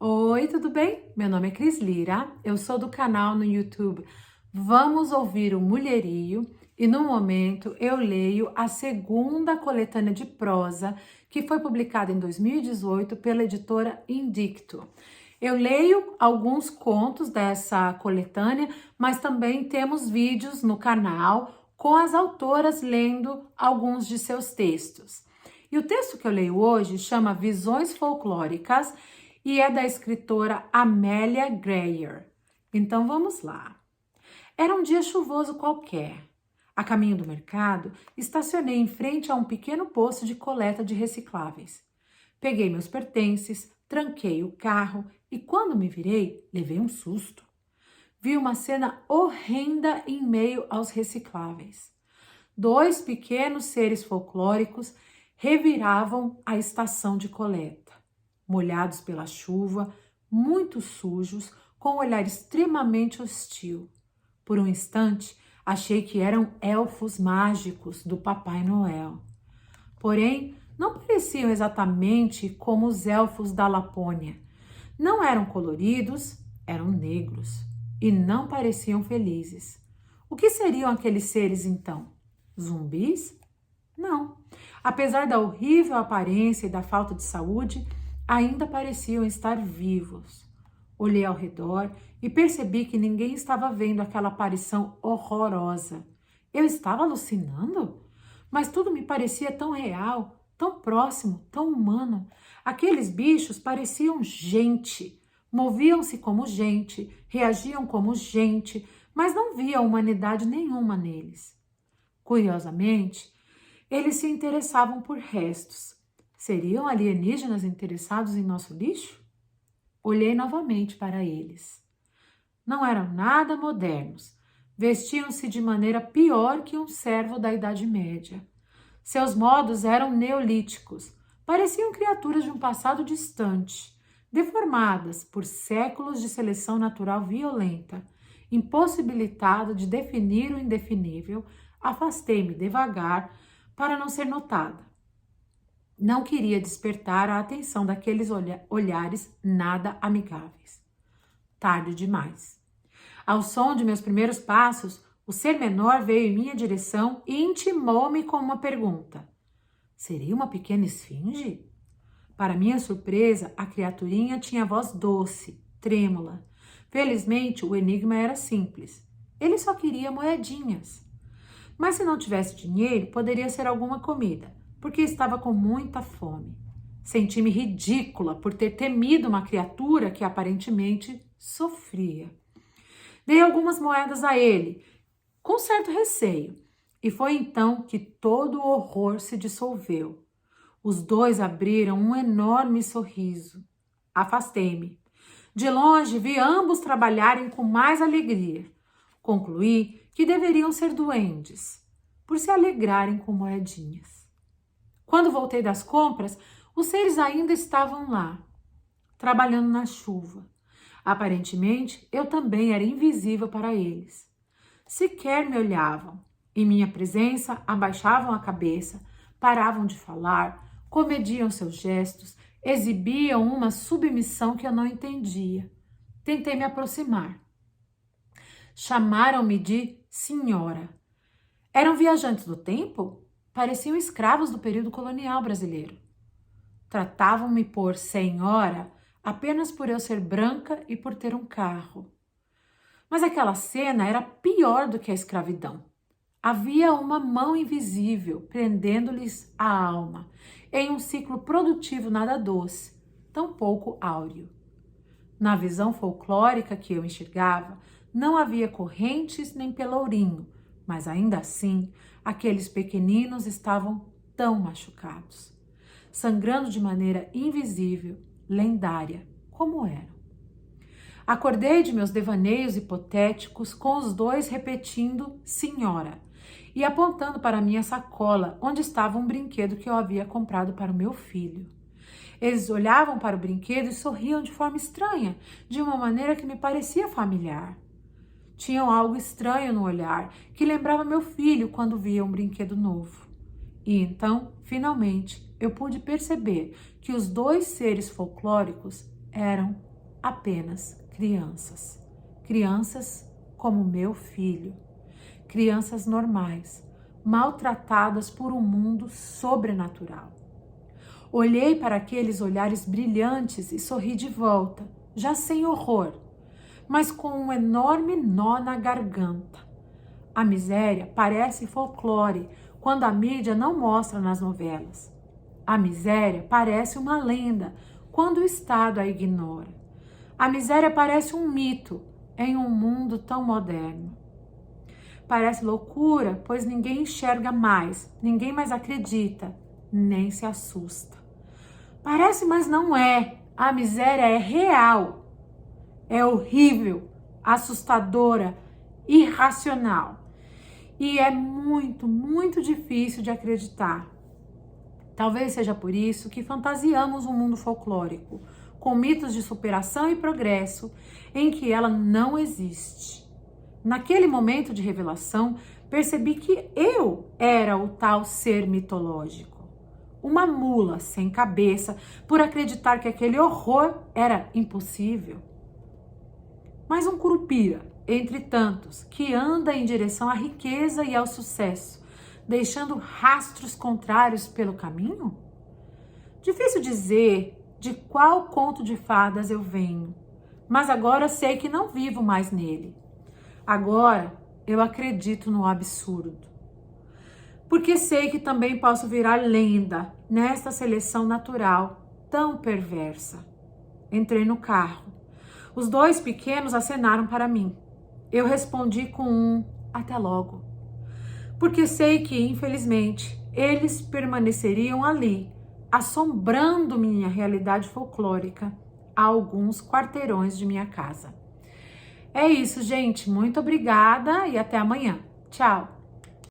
Oi, tudo bem? Meu nome é Cris Lira, eu sou do canal no YouTube Vamos Ouvir o Mulherio e no momento eu leio a segunda coletânea de prosa que foi publicada em 2018 pela editora Indicto. Eu leio alguns contos dessa coletânea, mas também temos vídeos no canal com as autoras lendo alguns de seus textos. E o texto que eu leio hoje chama Visões Folclóricas e é da escritora Amélia Greyer. Então vamos lá. Era um dia chuvoso qualquer. A caminho do mercado, estacionei em frente a um pequeno posto de coleta de recicláveis. Peguei meus pertences, tranquei o carro e quando me virei, levei um susto. Vi uma cena horrenda em meio aos recicláveis. Dois pequenos seres folclóricos reviravam a estação de coleta, molhados pela chuva, muito sujos, com um olhar extremamente hostil. Por um instante, achei que eram elfos mágicos do Papai Noel. Porém, não pareciam exatamente como os elfos da Lapônia. Não eram coloridos, eram negros e não pareciam felizes. O que seriam aqueles seres então? Zumbis? Não. Apesar da horrível aparência e da falta de saúde, ainda pareciam estar vivos. Olhei ao redor e percebi que ninguém estava vendo aquela aparição horrorosa. Eu estava alucinando? Mas tudo me parecia tão real, tão próximo, tão humano. Aqueles bichos pareciam gente, moviam-se como gente, reagiam como gente, mas não via humanidade nenhuma neles. Curiosamente, eles se interessavam por restos. Seriam alienígenas interessados em nosso lixo? Olhei novamente para eles. Não eram nada modernos. Vestiam-se de maneira pior que um servo da Idade Média. Seus modos eram neolíticos. Pareciam criaturas de um passado distante, deformadas por séculos de seleção natural violenta. Impossibilitado de definir o indefinível, afastei-me devagar para não ser notada. Não queria despertar a atenção daqueles olhares nada amigáveis. Tarde demais. Ao som de meus primeiros passos, o ser menor veio em minha direção e intimou-me com uma pergunta. Seria uma pequena esfinge? Para minha surpresa, a criaturinha tinha voz doce, trêmula. Felizmente, o enigma era simples. Ele só queria moedinhas. Mas se não tivesse dinheiro, poderia ser alguma comida, porque estava com muita fome. Senti-me ridícula por ter temido uma criatura que aparentemente sofria. Dei algumas moedas a ele, com certo receio, e foi então que todo o horror se dissolveu. Os dois abriram um enorme sorriso. Afastei-me. De longe, vi ambos trabalharem com mais alegria. Concluí que deveriam ser duendes, por se alegrarem com moedinhas. Quando voltei das compras, os seres ainda estavam lá, trabalhando na chuva. Aparentemente, eu também era invisível para eles. Sequer me olhavam. Em minha presença, abaixavam a cabeça, paravam de falar, comediam seus gestos, exibiam uma submissão que eu não entendia. Tentei me aproximar. Chamaram-me de senhora. Eram viajantes do tempo? Pareciam escravos do período colonial brasileiro. Tratavam-me por senhora apenas por eu ser branca e por ter um carro. Mas aquela cena era pior do que a escravidão. Havia uma mão invisível prendendo-lhes a alma em um ciclo produtivo nada doce, tampouco áureo. Na visão folclórica que eu enxergava, não havia correntes nem pelourinho, mas ainda assim, aqueles pequeninos estavam tão machucados, sangrando de maneira invisível, lendária, como eram. Acordei de meus devaneios hipotéticos com os dois repetindo senhora e apontando para a minha sacola, onde estava um brinquedo que eu havia comprado para o meu filho. Eles olhavam para o brinquedo e sorriam de forma estranha, de uma maneira que me parecia familiar. Tinham algo estranho no olhar, que lembrava meu filho quando via um brinquedo novo. E então, finalmente, eu pude perceber que os dois seres folclóricos eram apenas crianças. Crianças como meu filho. Crianças normais, maltratadas por um mundo sobrenatural. Olhei para aqueles olhares brilhantes e sorri de volta, já sem horror, mas com um enorme nó na garganta. A miséria parece folclore quando a mídia não mostra nas novelas. A miséria parece uma lenda quando o Estado a ignora. A miséria parece um mito em um mundo tão moderno. Parece loucura, pois ninguém enxerga mais, ninguém mais acredita, nem se assusta. Parece, mas não é. A miséria é real. É horrível, assustadora, irracional. E é muito, muito difícil de acreditar. Talvez seja por isso que fantasiamos um mundo folclórico, com mitos de superação e progresso, em que ela não existe. Naquele momento de revelação, percebi que eu era o tal ser mitológico. Uma mula sem cabeça por acreditar que aquele horror era impossível. Mas um curupira, entre tantos, que anda em direção à riqueza e ao sucesso, deixando rastros contrários pelo caminho? Difícil dizer de qual conto de fadas eu venho, mas agora sei que não vivo mais nele. Agora eu acredito no absurdo. Porque sei que também posso virar lenda nesta seleção natural tão perversa. Entrei no carro. Os dois pequenos acenaram para mim. Eu respondi com um até logo. Porque sei que, infelizmente, eles permaneceriam ali, assombrando minha realidade folclórica a alguns quarteirões de minha casa. É isso, gente. Muito obrigada e até amanhã. Tchau!